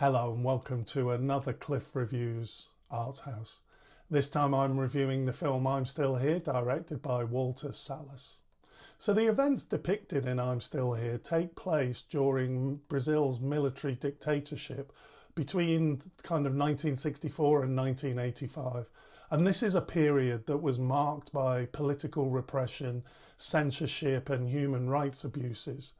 Hello and welcome to another Cliff Reviews Art House. This time I'm reviewing the film I'm Still Here, directed by Salles. So the events depicted in I'm Still Here take place during Brazil's military dictatorship between kind of 1964 and 1985. And this is a period that was marked by political repression, censorship and human rights abuses.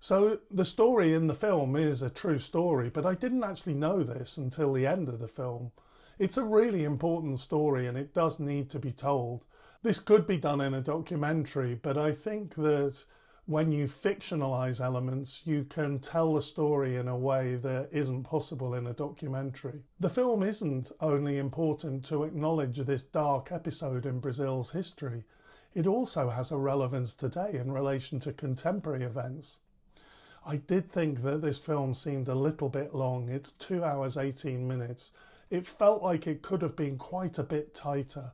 So the story in the film is a true story, but I didn't actually know this until the end of the film. It's a really important story and it does need to be told. This could be done in a documentary, but I think that when you fictionalize elements, you can tell the story in a way that isn't possible in a documentary. The film isn't only important to acknowledge this dark episode in Brazil's history, it also has a relevance today in relation to contemporary events. I did think that this film seemed a little bit long. It's 2 hours 18 minutes. It felt like it could have been quite a bit tighter.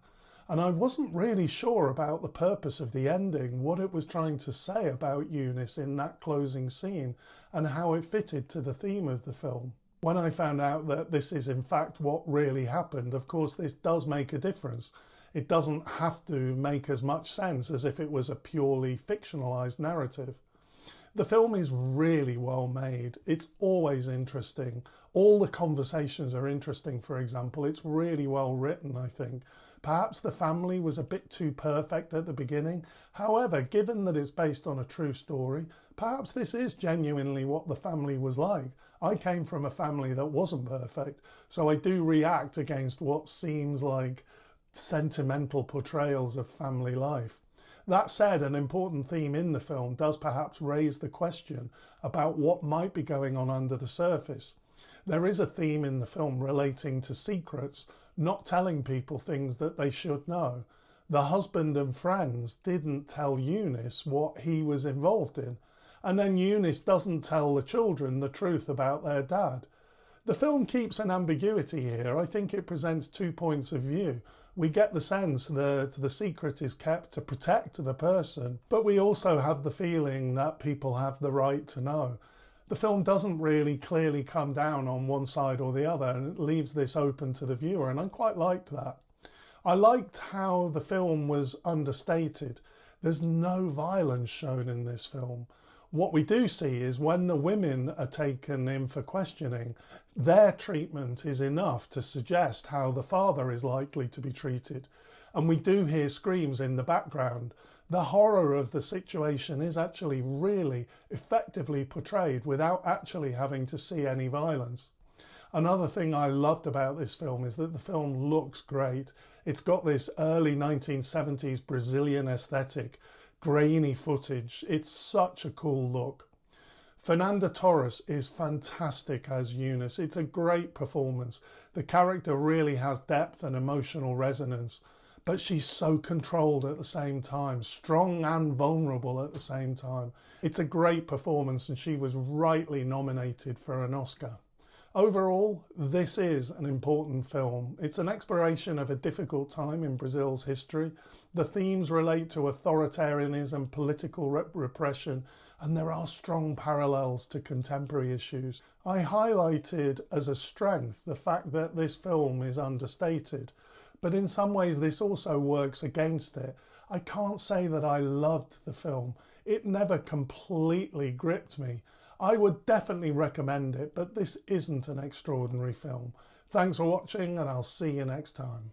And I wasn't really sure about the purpose of the ending, what it was trying to say about Eunice in that closing scene and how it fitted to the theme of the film. When I found out that this is in fact what really happened, of course this does make a difference. It doesn't have to make as much sense as if it was a purely fictionalized narrative. The film is really well made. It's always interesting. All the conversations are interesting, for example. It's really well written, I think. Perhaps the family was a bit too perfect at the beginning. However, given that it's based on a true story, perhaps this is genuinely what the family was like. I came from a family that wasn't perfect, so I do react against what seems like sentimental portrayals of family life. That said, an important theme in the film does perhaps raise the question about what might be going on under the surface. There is a theme in the film relating to secrets, not telling people things that they should know. The husband and friends didn't tell Eunice what he was involved in, and then Eunice doesn't tell the children the truth about their dad. The film keeps an ambiguity here. I think it presents 2 points of view. We get the sense that the secret is kept to protect the person, but we also have the feeling that people have the right to know. The film doesn't really clearly come down on one side or the other, and it leaves this open to the viewer, and I quite liked that. I liked how the film was understated. There's no violence shown in this film. What we do see is when the women are taken in for questioning, their treatment is enough to suggest how the father is likely to be treated. And we do hear screams in the background. The horror of the situation is actually really effectively portrayed without actually having to see any violence. Another thing I loved about this film is that the film looks great. It's got this early 1970s Brazilian aesthetic. Grainy footage. It's such a cool look. Fernanda Torres is fantastic as Eunice. It's a great performance. The character really has depth and emotional resonance, but she's so controlled at the same time, strong and vulnerable at the same time. It's a great performance and she was rightly nominated for an Oscar. Overall, this is an important film. It's an exploration of a difficult time in Brazil's history. The themes relate to authoritarianism, political repression, and there are strong parallels to contemporary issues. I highlighted as a strength the fact that this film is understated, but in some ways this also works against it. I can't say that I loved the film. It never completely gripped me. I would definitely recommend it, but this isn't an extraordinary film. Thanks for watching and I'll see you next time.